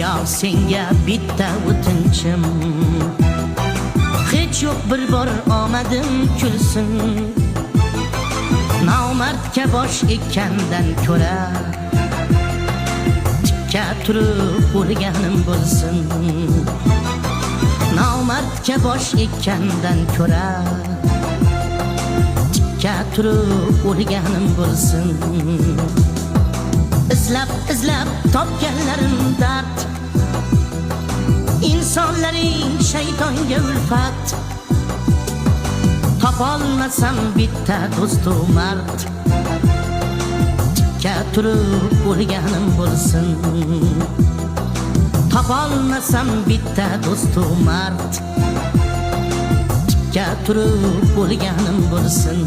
Yo'q senga bitta o'tinchim, hech yo'q bir bor omadim kulsin. Nomardga bosh ekkandan ko'ra tikka turib o'lganim bo'lsin. Nomardga bosh ekkandan ko'ra tikka turib o'lganim bo'lsin. Izlab topganlarim dard, insonlaring shaytonga ulfat. Topolmasam bitta do'stu mard, tikka turib o'lganim bo'lsin. Topolmasam bitta do'stu mard, tikka turib o'lganim bo'lsin.